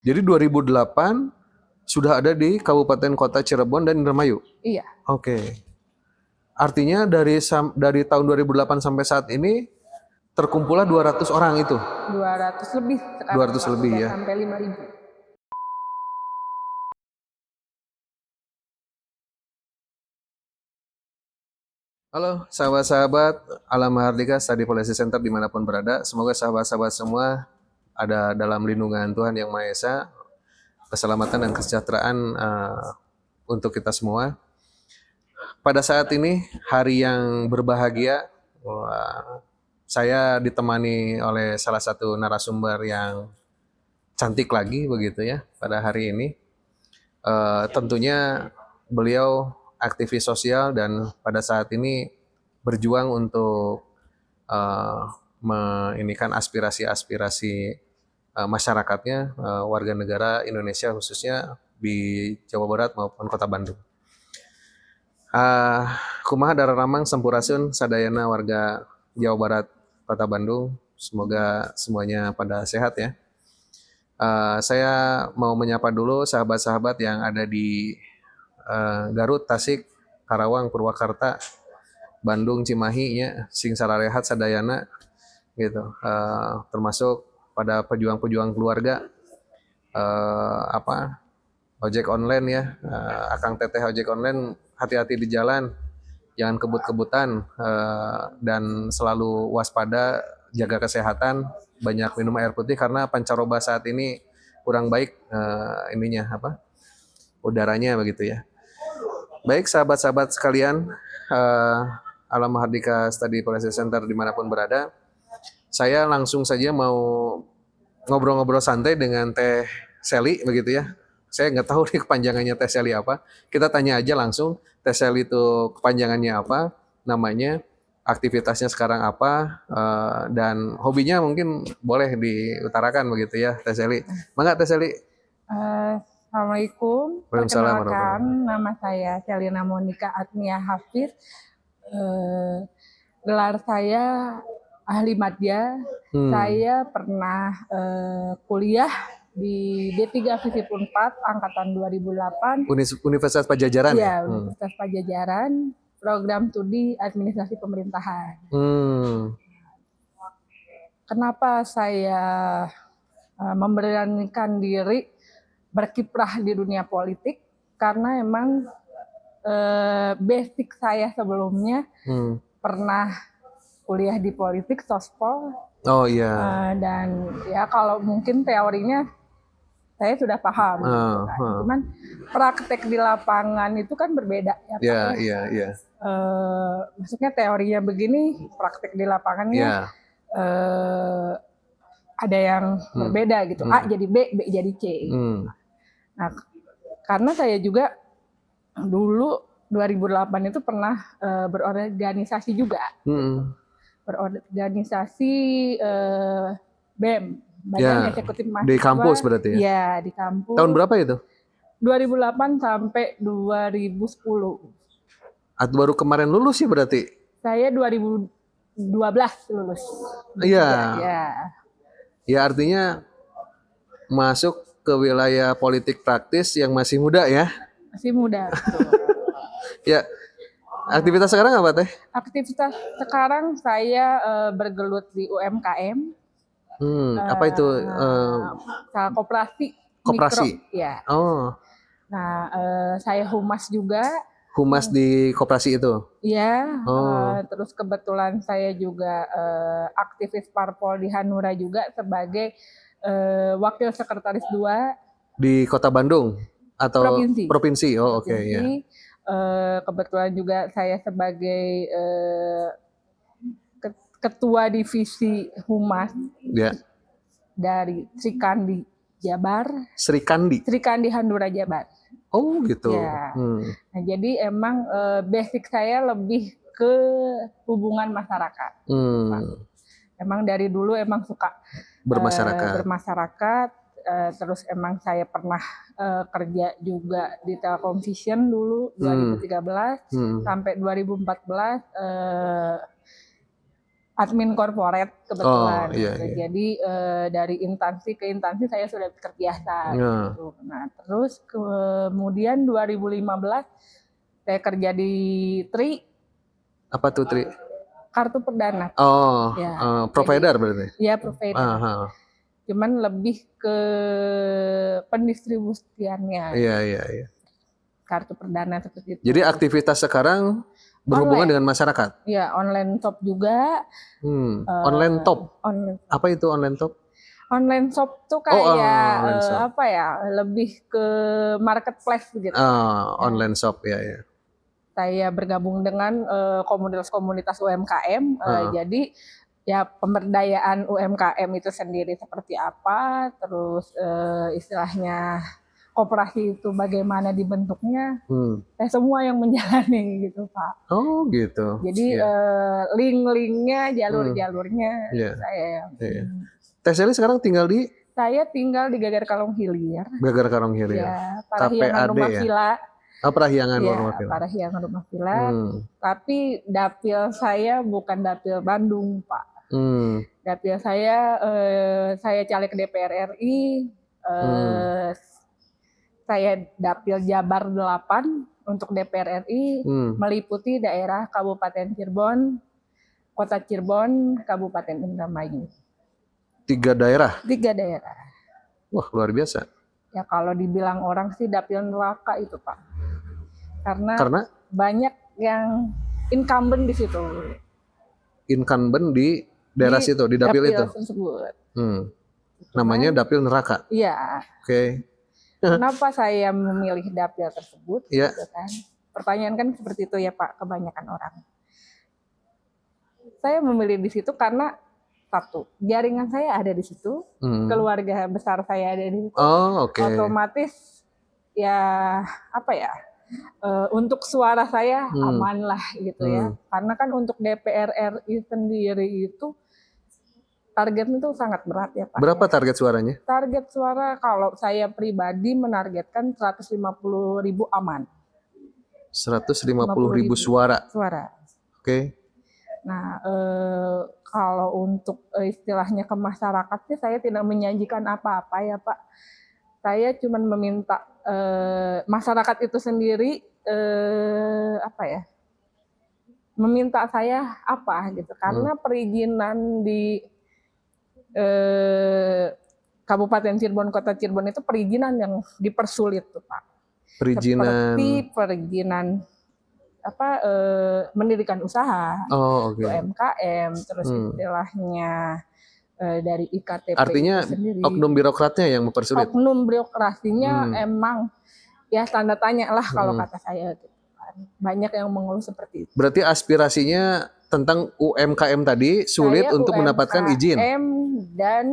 Jadi 2008 sudah ada di Kabupaten Kota Cirebon dan Indramayu. Iya. Oke. Artinya dari tahun 2008 sampai saat ini terkumpullah 200 orang itu. 200 lebih sekarang. 200 lebih ya. Sampai 5.000. Halo sahabat-sahabat Alam Mahardika Study Policy Center dimanapun berada. Semoga sahabat-sahabat semua ada dalam lindungan Tuhan Yang Maha Esa, keselamatan dan kesejahteraan untuk kita semua. Pada saat ini hari yang berbahagia, saya ditemani oleh salah satu narasumber yang cantik lagi begitu ya pada hari ini. Tentunya beliau aktivis sosial dan pada saat ini berjuang untuk menginikan aspirasi-aspirasi masyarakatnya, warga negara Indonesia khususnya di Jawa Barat maupun Kota Bandung. Kumaha dararamang sampurasun sadayana warga Jawa Barat Kota Bandung. Semoga semuanya pada sehat ya. Saya mau menyapa dulu sahabat-sahabat yang ada di Garut, Tasik, Karawang, Purwakarta, Bandung, Cimahi, ya, sing sararehat sadayana, gitu. Termasuk pada pejuang-pejuang keluarga, ojek online ya, Akang Teteh ojek online, hati-hati di jalan, jangan kebut-kebutan, dan selalu waspada, jaga kesehatan, banyak minum air putih karena pancaroba saat ini kurang baik udaranya begitu ya. Baik sahabat-sahabat sekalian, Alam Mahardika Study Policy Center dimanapun berada, saya langsung saja mau ngobrol-ngobrol santai dengan Teh Sally begitu ya. Saya nggak tahu nih kepanjangannya Teh Sally apa. Kita tanya aja langsung Teh Sally itu kepanjangannya apa, namanya, aktivitasnya sekarang apa, dan hobinya mungkin boleh diutarakan begitu ya Teh Sally. Mangga Teh Sally. Assalamualaikum. Waalaikumsalam. Perkenalkan, nama saya Celina Monika Atmia Hafid. Gelar saya ahli madya. Saya pernah kuliah di D3 FISIP 4 angkatan 2008. Universitas Pajajaran ya? Universitas Pajajaran, program studi administrasi pemerintahan. Kenapa saya memberanikan diri berkiprah di dunia politik? Karena emang basic saya sebelumnya pernah kuliah di politik, sospol. Oh iya. Dan ya kalau mungkin teorinya saya sudah paham. Cuman praktek di lapangan itu kan berbeda ya. Iya. Maksudnya teorinya begini, praktek di lapangannya ada yang berbeda gitu. A jadi B, B jadi C. Nah, karena saya juga dulu 2008 itu pernah berorganisasi juga. Berorganisasi BEM, Badan Eksekutif Mahasiswa. Di kampus berarti ya? Iya, di kampus. Tahun berapa itu? 2008 sampai 2010. Atau baru kemarin lulus sih berarti? Saya 2012 lulus. Iya. Ya. Ya artinya masuk ke wilayah politik praktis yang masih muda ya? Masih muda. Ya. Aktivitas sekarang apa Teh? Aktivitas sekarang saya bergelut di UMKM. Apa itu? Koperasi. Koperasi? Mikro, ya. Oh. Nah, saya humas juga. Humas di koperasi itu? Iya. Terus kebetulan saya juga aktivis parpol di Hanura juga sebagai wakil sekretaris 2. Di Kota Bandung? Atau provinsi? Oh oke ya. Kebetulan juga saya sebagai ketua divisi humas dari Srikandi Jabar. Srikandi Hanura Jabar. Oh gitu. Ya. Nah, jadi emang basic saya lebih ke hubungan masyarakat. Emang dari dulu emang suka bermasyarakat. Terus emang saya pernah kerja juga di Telkomvision dulu 2013 sampai 2014 admin corporate kebetulan. Oh, iya, gitu. iya. Jadi dari instansi ke instansi saya sudah terbiasa. Ya. Gitu. Nah terus kemudian 2015 saya kerja di Tri, Apa tuh, Tri? kartu perdana. Oh, Ya, provider berarti? Ya provider. Aha. Cuman lebih ke pendistribusiannya. Iya, iya, iya. Kartu perdana seperti itu. Jadi aktivitas sekarang berhubungan Online. dengan masyarakat? Ya, online shop juga. Online top? Online. Apa itu online top? Online shop tuh kayak online shop. apa ya, lebih ke marketplace gitu. Online shop, ya, ya. Saya bergabung dengan komunitas-komunitas UMKM, jadi ya pemberdayaan UMKM itu sendiri seperti apa, terus istilahnya koperasi itu bagaimana dibentuknya, semua yang menjalani gitu Pak. Oh gitu. Jadi link-linknya, jalur-jalurnya saya. Teh Sally sekarang tinggal di? Saya tinggal di Gagar Kalong Hilir. Gagar Kalong Hilir. Ya, Parahyangan Rumah Villa. Parahyangan ya, Rumah Villa. Parahyangan Rumah Villa. Tapi dapil saya bukan dapil Bandung Pak. Dapil saya caleg DPR RI. Saya dapil Jabar 8 untuk DPR RI, meliputi daerah Kabupaten Cirebon, Kota Cirebon, Kabupaten Indramayu. 3 daerah? 3 daerah. Wah, luar biasa. Ya kalau dibilang orang sih dapil neraka itu Pak. Karena banyak yang incumbent di situ. Incumbent di daerah situ, di dapil itu? Tersebut. Namanya dapil neraka? Iya. Oke. Kenapa saya memilih dapil tersebut? Iya. Gitu kan? Pertanyaan kan seperti itu ya Pak, kebanyakan orang. Saya memilih di situ karena satu, jaringan saya ada di situ, keluarga besar saya ada di situ. Otomatis ya apa ya? Untuk suara saya aman lah gitu ya. Karena kan untuk DPR RI sendiri itu targetnya itu sangat berat ya Pak. Berapa target suaranya? Target suara kalau saya pribadi menargetkan 150.000 aman. 150.000 suara? Suara. Oke. Nah, kalau untuk istilahnya ke masyarakat sih saya tidak menjanjikan apa-apa ya Pak. Saya cuma meminta masyarakat itu sendiri apa ya, meminta saya apa gitu, karena perizinan di Kabupaten Cirebon, Kota Cirebon itu perizinan yang dipersulit tuh Pak. Perizinan. Seperti perizinan apa mendirikan usaha, UMKM, terus istilahnya dari IKTP. Artinya itu sendiri. Oknum birokratnya yang mempersulit. Oknum birokrasinya emang ya tanda tanya lah kalau kata saya. Gitu. Banyak yang mengeluh seperti itu. Berarti aspirasinya tentang UMKM tadi sulit saya untuk mendapatkan izin. UMKM dan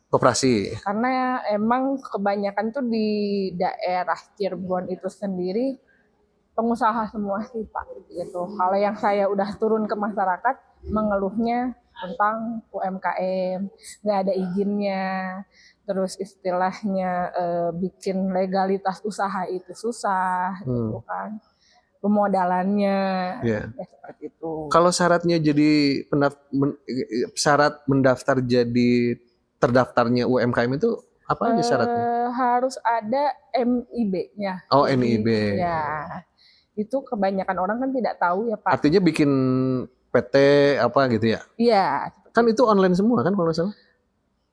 koperasi. Karena emang kebanyakan tuh di daerah Cirebon itu sendiri pengusaha semua sih Pak. Gitu. Kalau yang saya udah turun ke masyarakat mengeluhnya tentang UMKM, nggak ada izinnya, terus istilahnya bikin legalitas usaha itu susah, gitu kan, pemodalannya, ya seperti itu. Kalau syaratnya jadi syarat mendaftar jadi terdaftarnya UMKM itu apa aja syaratnya? Harus ada MIB-nya. Oh, MIB. Ya, itu kebanyakan orang kan tidak tahu ya Pak. Artinya bikin PT apa gitu ya? Iya. Kan itu online semua kan kalau nggak salah?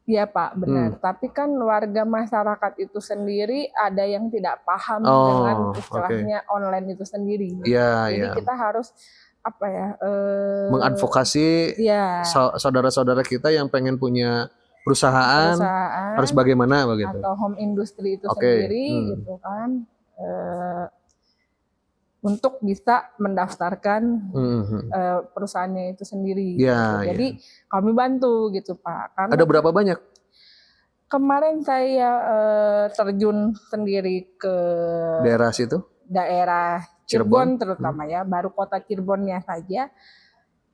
Iya Pak, benar. Tapi kan warga masyarakat itu sendiri ada yang tidak paham dengan istilahnya online itu sendiri. Jadi kita harus apa ya? Mengadvokasi saudara-saudara kita yang pengen punya perusahaan harus bagaimana begitu? Atau home industry itu sendiri gitu kan. Untuk bisa mendaftarkan perusahaannya itu sendiri. Gitu. Jadi kami bantu gitu Pak. Karena ada berapa banyak? Kemarin saya terjun sendiri ke daerah situ? Daerah Cirebon terutama ya, baru kota Cirebonnya saja.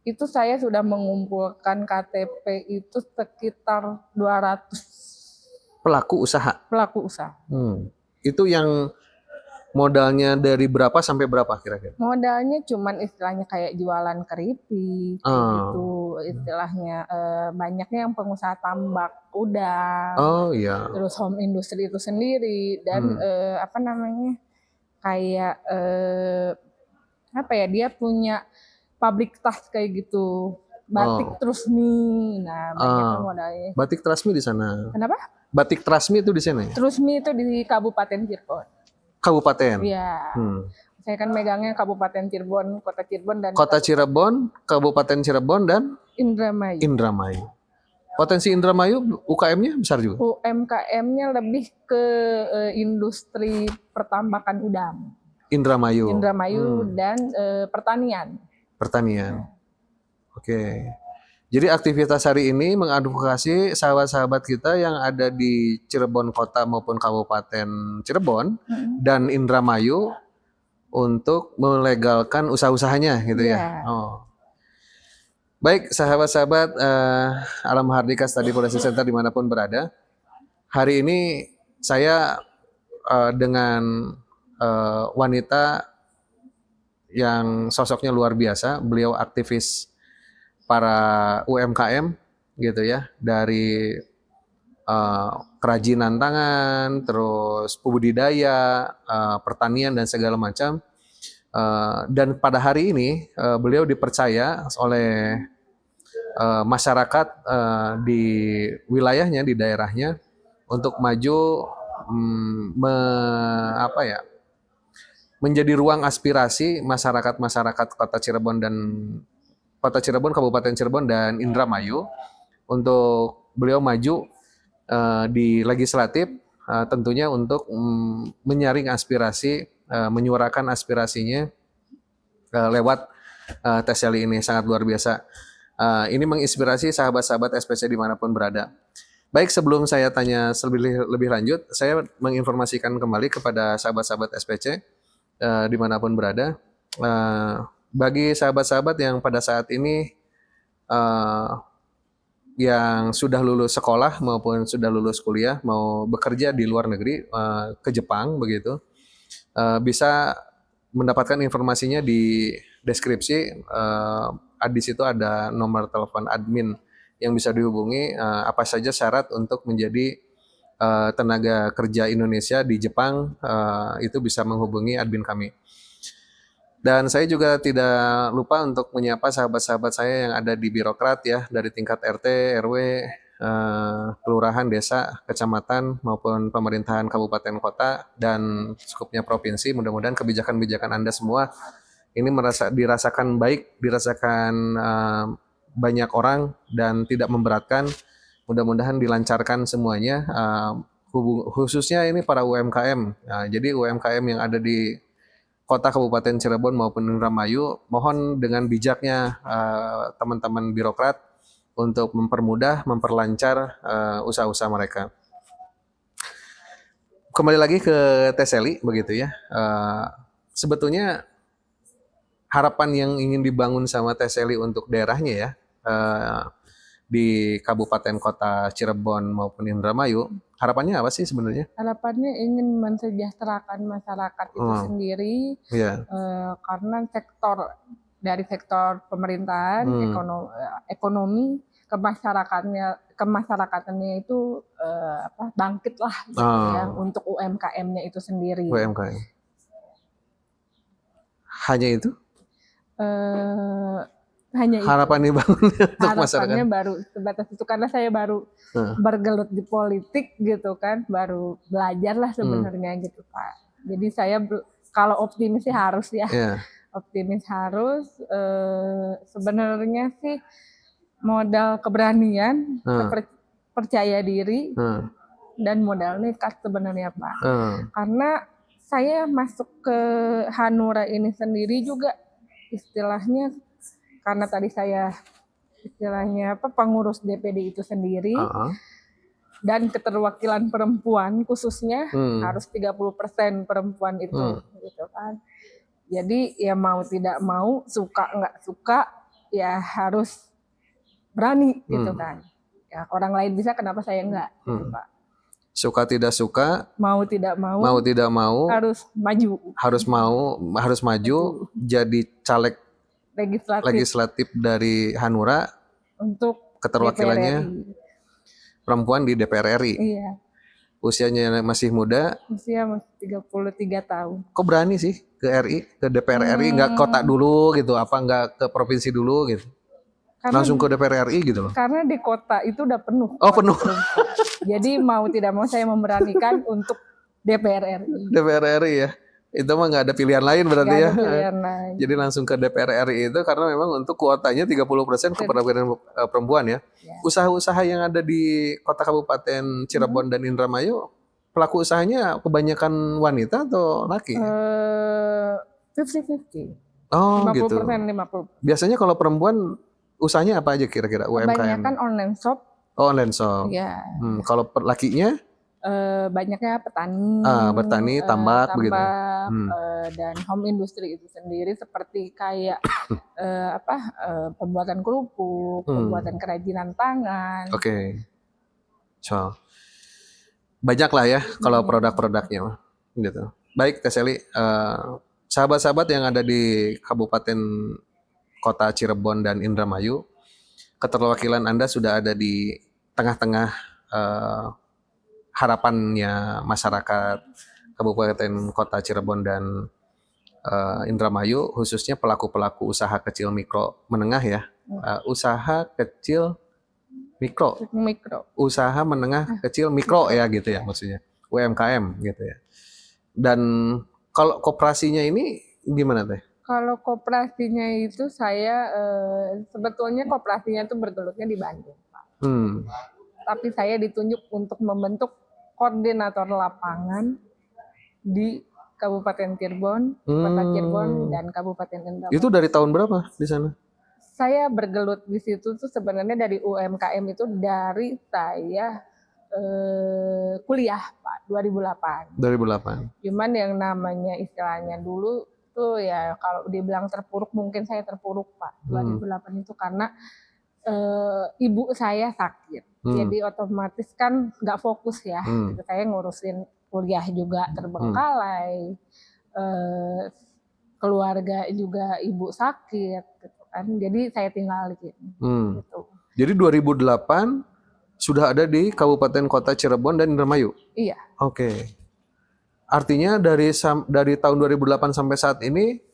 Itu saya sudah mengumpulkan KTP itu sekitar 200 pelaku usaha. Pelaku usaha. Itu yang Modalnya dari berapa sampai berapa kira-kira? Modalnya cuman istilahnya kayak jualan keripik kayak gitu, istilahnya banyaknya yang pengusaha tambak udang, Oh iya. terus home industry itu sendiri dan apa namanya kayak apa ya dia punya pabrik tas kayak gitu, batik terus nih, nah banyaknya modalnya. Batik Trasmi di sana. Kenapa? Batik Trasmi itu di sana ya? Terus mie itu di Kabupaten Cirebon. Kabupaten. Iya. Saya kan megangnya Kabupaten Cirebon, Kota Cirebon dan Kota Cirebon, Kabupaten Cirebon dan Indramayu. Indramayu. Potensi Indramayu UKM-nya besar juga. UMKM-nya lebih ke industri pertambakan udang. Indramayu. Indramayu dan pertanian. Pertanian. Oke. Jadi aktivitas hari ini mengadvokasi sahabat-sahabat kita yang ada di Cirebon Kota maupun Kabupaten Cirebon dan Indramayu untuk melegalkan usaha-usahanya gitu ya. Oh. Baik sahabat-sahabat Alam Mahardika Study Policy Center dimanapun berada. Hari ini saya dengan wanita yang sosoknya luar biasa. Beliau aktivis para UMKM gitu ya, dari kerajinan tangan, terus budidaya, pertanian dan segala macam. Dan pada hari ini beliau dipercaya oleh masyarakat di wilayahnya, di daerahnya untuk maju menjadi ruang aspirasi masyarakat Kota Cirebon, Kabupaten Cirebon dan Indramayu untuk beliau maju di legislatif, tentunya untuk menyaring aspirasi, menyuarakan aspirasinya lewat TESELI ini. Sangat luar biasa. Ini menginspirasi sahabat-sahabat SPC dimanapun berada. Baik, sebelum saya tanya lebih lanjut, saya menginformasikan kembali kepada sahabat-sahabat SPC dimanapun berada. Bagi sahabat-sahabat yang pada saat ini yang sudah lulus sekolah maupun sudah lulus kuliah, mau bekerja di luar negeri, ke Jepang begitu, bisa mendapatkan informasinya di deskripsi. Di situ ada nomor telepon admin yang bisa dihubungi, apa saja syarat untuk menjadi tenaga kerja Indonesia di Jepang, itu bisa menghubungi admin kami. Dan saya juga tidak lupa untuk menyapa sahabat-sahabat saya yang ada di birokrat ya, dari tingkat RT, RW, kelurahan, desa, kecamatan, maupun pemerintahan kabupaten kota, dan cukupnya provinsi. Mudah-mudahan kebijakan-kebijakan Anda semua ini dirasakan baik, dirasakan banyak orang, dan tidak memberatkan. Mudah-mudahan dilancarkan semuanya, khususnya ini para UMKM. Jadi UMKM yang ada di Kota Kabupaten Cirebon maupun Indramayu, mohon dengan bijaknya teman-teman birokrat untuk mempermudah, memperlancar usaha-usaha mereka. Kembali lagi ke TESELI begitu ya. Sebetulnya harapan yang ingin dibangun sama TESELI untuk daerahnya ya, di Kabupaten Kota Cirebon maupun Indramayu, harapannya apa sih sebenarnya? Harapannya ingin mensejahterakan masyarakat itu sendiri, karena sektor pemerintahan, ekonomi, kemasyarakatnya itu bangkit lah gitu ya, untuk UMKM-nya itu sendiri. UMKM. Hanya itu? Hanya harapan dibangun untuk masyarakat. Harapannya baru sebatas itu, karena saya baru bergelut di politik gitu kan, baru belajar lah sebenarnya gitu Pak. Jadi saya kalau optimis sih harus ya, optimis harus. Sebenarnya sih modal keberanian, percaya diri, dan modal nekat sebenarnya Pak. Karena saya masuk ke Hanura ini sendiri juga istilahnya, karena tadi saya istilahnya pengurus DPD itu sendiri, dan keterwakilan perempuan khususnya harus 30% perempuan itu gitu kan. Jadi ya mau tidak mau, suka nggak suka ya harus berani gitu kan. Ya orang lain bisa, kenapa saya enggak gitu Pak. Suka tidak suka, mau tidak mau, mau tidak mau, harus maju harus maju jadi caleg legislatif dari Hanura, untuk keterwakilannya DPR RI. perempuan di DPR RI. Iya, Usianya masih muda. usia masih 33 tahun. Kok berani sih ke RI, ke DPR RI, nggak kota dulu gitu, apa nggak ke provinsi dulu gitu? Langsung ke DPR RI gitu loh. Karena di kota itu udah penuh. Oh, penuh. Jadi mau tidak mau saya memberanikan untuk DPR RI. DPR RI ya. Itu mah nggak ada pilihan lain berarti Nggak ya. ada pilihan lain. Jadi langsung ke DPR RI itu karena memang untuk kuotanya 30% keperwakilan perempuan ya. Usaha-usaha yang ada di kota kabupaten Cirebon dan Indramayu, pelaku usahanya kebanyakan wanita atau laki? 50-50. Oh 50% gitu. 50%. Biasanya kalau perempuan usahanya apa aja kira-kira UMKM? Kebanyakan online shop. Oh, online shop. Ya. Kalau lakinya? Banyaknya petani, Bertani, tambak begitu. Dan home industry itu sendiri seperti kayak pembuatan kerupuk, pembuatan kerajinan tangan. Oke. So, banyak lah ya kalau produk-produknya gitu. Baik, Teh Seli, sahabat-sahabat yang ada di Kabupaten Kota Cirebon dan Indramayu, keterwakilan Anda sudah ada di tengah-tengah harapannya masyarakat Kabupaten Kota Cirebon dan Indramayu, khususnya pelaku-pelaku usaha kecil mikro menengah ya. Usaha kecil mikro. Usaha menengah kecil mikro ya gitu ya maksudnya. UMKM gitu ya. Dan kalau koperasinya ini gimana Teh? Kalau koperasinya itu saya sebetulnya koperasinya itu bergelutnya di Bandung, Pak. Tapi saya ditunjuk untuk membentuk koordinator lapangan di Kabupaten Cirebon, Kota Cirebon, dan Kabupaten Indramayu. Itu dari tahun berapa di sana? Saya bergelut di situ tuh sebenarnya dari UMKM itu dari saya kuliah, Pak, 2008. 2008. Cuman yang namanya istilahnya dulu tuh ya kalau dibilang terpuruk, mungkin saya terpuruk, Pak. 2008 itu karena ibu saya sakit. Jadi otomatis kan nggak fokus ya. Gitu. Saya ngurusin kuliah juga terbengkalai, keluarga juga ibu sakit, gitu kan. Jadi saya tinggal di sini. Gitu. Jadi 2008 sudah ada di Kabupaten Kota Cirebon dan Indramayu? Iya. Oke. Artinya dari tahun 2008 sampai saat ini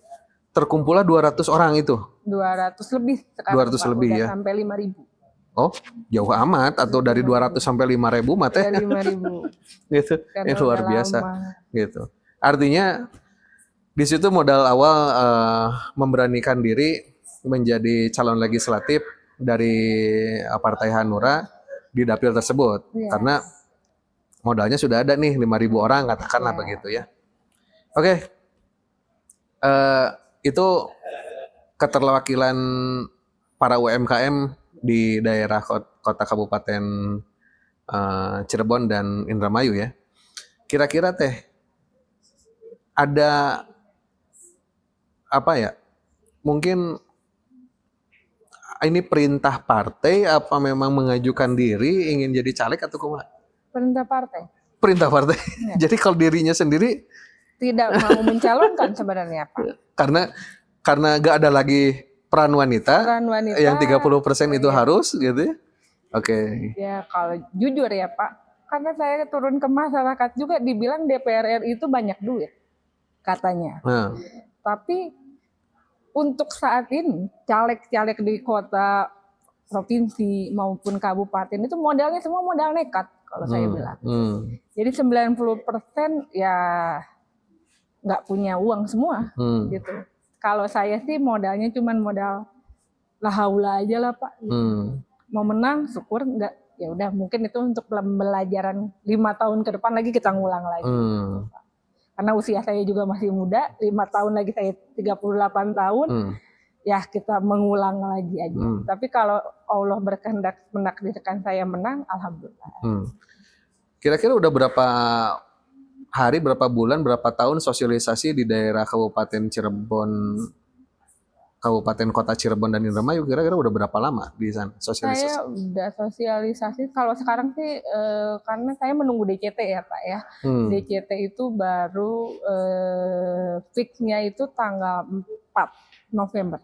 terkumpullah 200 orang itu? 200 lebih sekarang, 200 Pak. lebih udah ya? Sampai 5.000. Oh, jauh amat, atau dari 200 sampai 5.000 mah Teh? 5.000. Gitu. Luar biasa. Gitu. Artinya di situ modal awal memberanikan diri menjadi calon legislatif dari Partai Hanura di dapil tersebut. Karena modalnya sudah ada nih 5.000 orang, katakanlah begitu ya. Oke. Itu keterwakilan para UMKM di daerah kota Kabupaten Cirebon dan Indramayu ya. Kira-kira Teh ada apa ya? Mungkin ini perintah partai apa memang mengajukan diri ingin jadi caleg atau kumaha? Perintah partai. Perintah partai. Ya. Jadi kalau dirinya sendiri tidak mau mencalonkan sebenarnya, Pak. Karena gak ada lagi peran wanita yang 30% itu harus gitu ya. Oke. Ya kalau jujur ya Pak, karena saya turun ke masyarakat juga dibilang DPR RI itu banyak duit katanya. Tapi untuk saat ini caleg-caleg di kota, provinsi maupun kabupaten itu modalnya semua modal nekat kalau saya bilang. Jadi 90% ya nggak punya uang semua gitu. Kalau saya sih modalnya cuma modal lahaula aja lah Pak. Mau menang syukur, enggak ya udah mungkin itu untuk pembelajaran 5 tahun ke depan lagi kita ngulang lagi. Karena usia saya juga masih muda, 5 tahun lagi saya 38 tahun. Ya kita mengulang lagi aja. Tapi kalau Allah berkehendak menakdirkan saya menang, alhamdulillah. Kira-kira udah berapa hari, berapa bulan, berapa tahun sosialisasi di daerah Kabupaten Cirebon, Kabupaten Kota Cirebon dan Indramayu kira-kira udah berapa lama di sana sosialisasi? Saya udah sosialisasi. Kalau sekarang sih karena saya menunggu DCT ya Pak ya. DCT itu baru fixnya itu tanggal 4 November.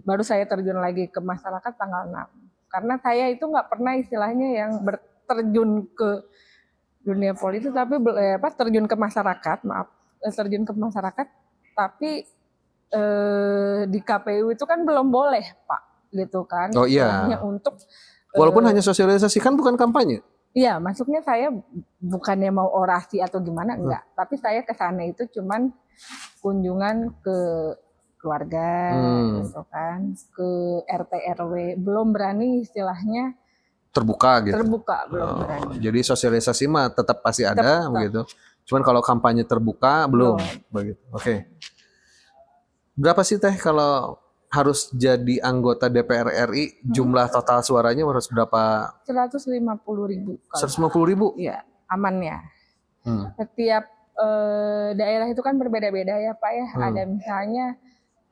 Baru saya terjun lagi ke masyarakat tanggal 6. Karena saya itu nggak pernah istilahnya yang terjun ke dunia politik, tapi terjun ke masyarakat, terjun ke masyarakat, tapi di KPU itu kan belum boleh Pak, gitu kan? Oh iya. Hanya untuk walaupun hanya sosialisasi kan bukan kampanye. Iya, maksudnya saya bukannya mau orasi atau gimana, enggak. Tapi saya ke sana itu cuman kunjungan ke keluarga, gitu kan, ke RT RW, belum berani istilahnya terbuka gitu. Terbuka belum berani. Jadi sosialisasi mah tetap pasti ada begitu. Cuman kalau kampanye terbuka belum begitu. Oke. Berapa sih Teh kalau harus jadi anggota DPR RI, jumlah total suaranya harus berapa? 150.000. 150.000? Iya, amannya. Setiap daerah itu kan berbeda-beda ya Pak ya. Ada misalnya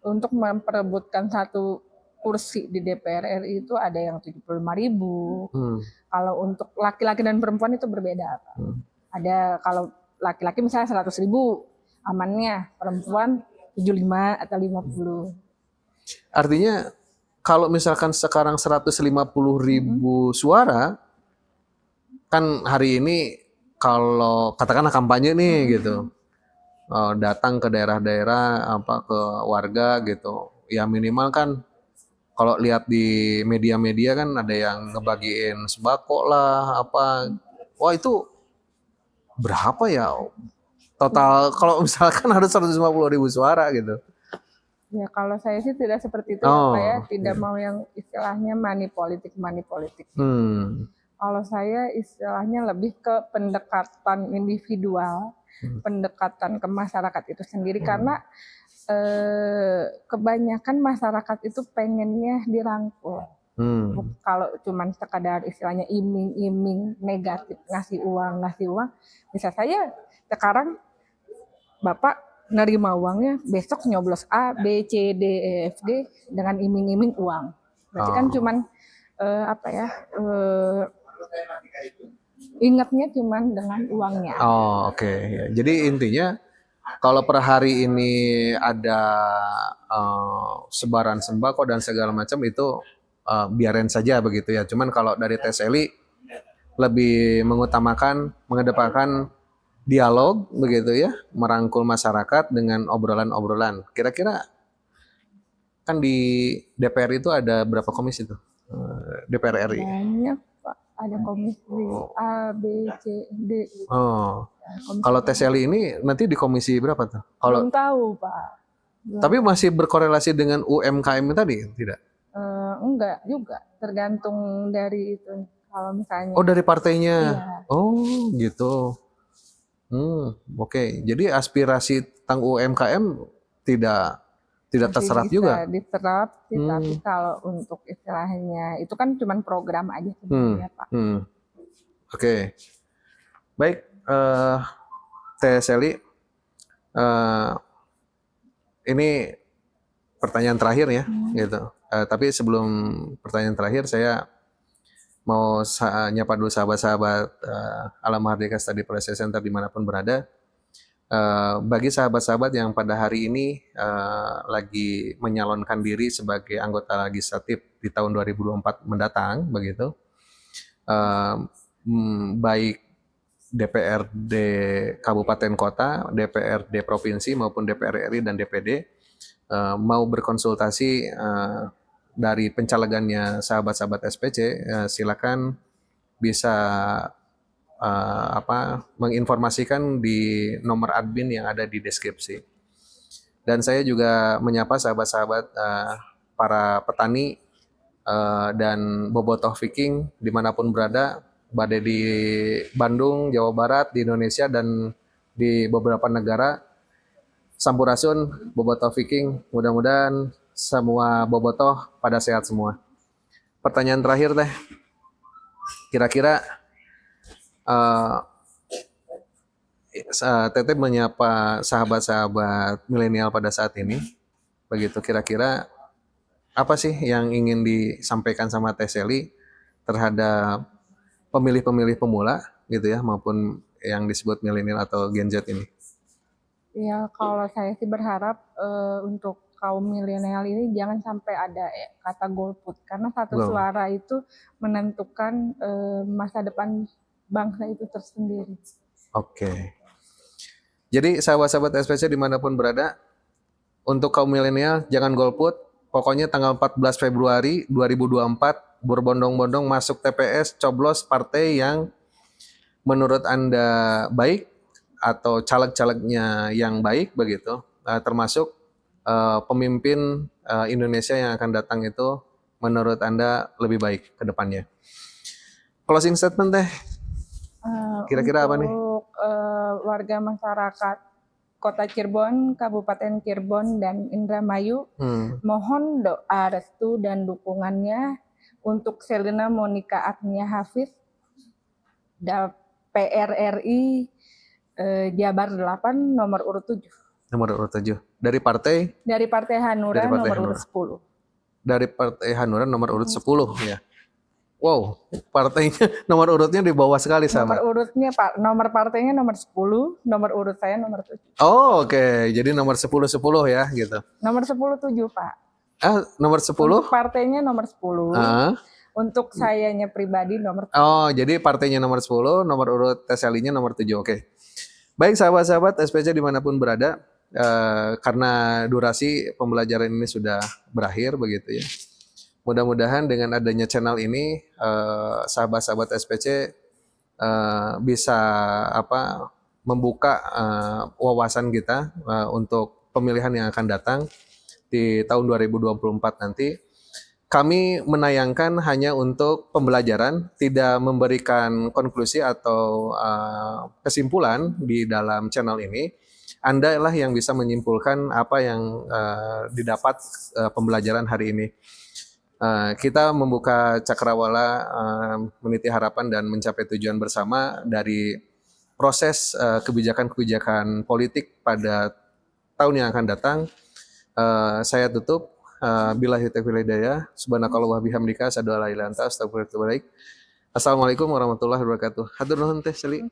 untuk memperebutkan satu kursi di DPR RI itu ada yang 75.000. Kalau untuk laki-laki dan perempuan itu berbeda Pak. Ada kalau laki-laki misalnya 100.000 amannya, perempuan 75 atau 50. Artinya kalau misalkan sekarang 150.000 suara, kan hari ini kalau katakanlah kampanye nih gitu, datang ke daerah-daerah ke warga gitu, ya minimal kan kalau lihat di media-media kan ada yang ngebagiin sembako lah wah itu berapa ya total kalau misalkan harus 150.000 suara gitu? Ya kalau saya sih tidak seperti itu ya Pak ya, tidak mau yang istilahnya money politik. Kalau saya istilahnya lebih ke pendekatan individual, pendekatan ke masyarakat itu sendiri karena kebanyakan masyarakat itu pengennya dirangkul. Kalau cuman sekadar istilahnya iming-iming negatif ngasih uang, bisa saya sekarang Bapak nerima uangnya, besok nyoblos A, B, C, D, E, F, G dengan iming-iming uang. Berarti kan cuman ingatnya cuman dengan uangnya. Oke. Jadi intinya kalau per hari ini ada sebaran sembako dan segala macam itu biarin saja begitu ya. Cuman kalau dari TSLI lebih mengedepankan dialog begitu ya, merangkul masyarakat dengan obrolan-obrolan. Kira-kira kan di DPR itu ada berapa komisi tuh? DPR RI. Banyak Pak, ada komisi A, B, C, D. Kalau TSLI ini nanti di komisi berapa tuh? Belum tahu Pak. Tapi masih berkorelasi dengan UMKM tadi, tidak? Enggak juga, tergantung dari itu. Kalau misalnya. Oh dari partainya. Iya. Oh gitu. Oke. Jadi aspirasi tentang UMKM tidak terserap juga. Diterap, tapi kalau untuk istilahnya itu kan cuma program aja sebenarnya Pak. Oke. Baik, Teh Sally, ini pertanyaan terakhir ya, gitu. Tapi sebelum pertanyaan terakhir, saya mau nyapa dulu sahabat-sahabat Alam Mahardika Study Process Center dimanapun berada. Bagi sahabat-sahabat yang pada hari ini lagi menyalonkan diri sebagai anggota legislatif di tahun 2024 mendatang, begitu, baik DPRD Kabupaten Kota, DPRD Provinsi maupun DPR RI dan DPD mau berkonsultasi dari pencalegannya sahabat-sahabat SPC, silakan bisa menginformasikan di nomor admin yang ada di deskripsi. Dan saya juga menyapa sahabat-sahabat para petani dan bobotoh viking dimanapun berada, badai di Bandung, Jawa Barat, di Indonesia dan di beberapa negara. Sampurasun bobotoh viking, mudah-mudahan semua bobotoh pada sehat semua. Pertanyaan terakhir Teh, kira-kira Teteh menyapa sahabat-sahabat milenial pada saat ini, begitu, kira-kira apa sih yang ingin disampaikan sama Teh Seli terhadap pemilih-pemilih pemula gitu ya, maupun yang disebut milenial atau Gen Z ini? Ya, kalau saya sih berharap untuk kaum milenial ini jangan sampai ada kata golput, karena satu Gol. suara itu menentukan masa depan bangsa itu tersendiri. Oke. Jadi sahabat-sahabat SPC dimanapun berada, untuk kaum milenial jangan golput. Pokoknya tanggal 14 Februari 2024 berbondong-bondong masuk TPS, coblos partai yang menurut Anda baik atau caleg-calegnya yang baik begitu, termasuk pemimpin Indonesia yang akan datang itu menurut Anda lebih baik ke depannya. Closing statement Teh, kira-kira apa nih? Untuk warga masyarakat Kota Cirebon, Kabupaten Cirebon, dan Indramayu, mohon doa restu dan dukungannya untuk Selina Monica Agnia Hafiz, PRRI Jabar 8, nomor urut 7. Nomor urut 7. Dari partai? Dari Partai Hanura, nomor urut 10. Dari Partai Hanura nomor urut 10 ya. Wow, partainya nomor urutnya di bawah sekali sama. Nomor partainya nomor 10, nomor urut saya nomor 7. Oh, oke. Jadi nomor 10 ya gitu. Nomor 10 7, Pak. Nomor 10? Untuk partainya nomor 10. Untuk sayanya pribadi nomor 7. Oh, jadi partainya nomor 10, nomor urut Teh Selinya nomor 7. Oke. Baik sahabat-sahabat SPC dimanapun berada, karena durasi pembelajaran ini sudah berakhir begitu ya. Mudah-mudahan dengan adanya channel ini sahabat-sahabat SPC bisa membuka wawasan kita untuk pemilihan yang akan datang di tahun 2024 nanti. Kami menayangkan hanya untuk pembelajaran, tidak memberikan konklusi atau kesimpulan di dalam channel ini. Anda lah yang bisa menyimpulkan apa yang didapat pembelajaran hari ini. Kita membuka cakrawala meniti harapan dan mencapai tujuan bersama dari proses kebijakan-kebijakan politik pada tahun yang akan datang. Saya tutup. Billahi taufiq wal hidayah. Subhanakallah wa bihamdika asyhadu an la ilaha illa anta astaghfiruka wa atubu ilaik. Assalamualaikum warahmatullahi wabarakatuh. Hatur nuhun Teh Seli.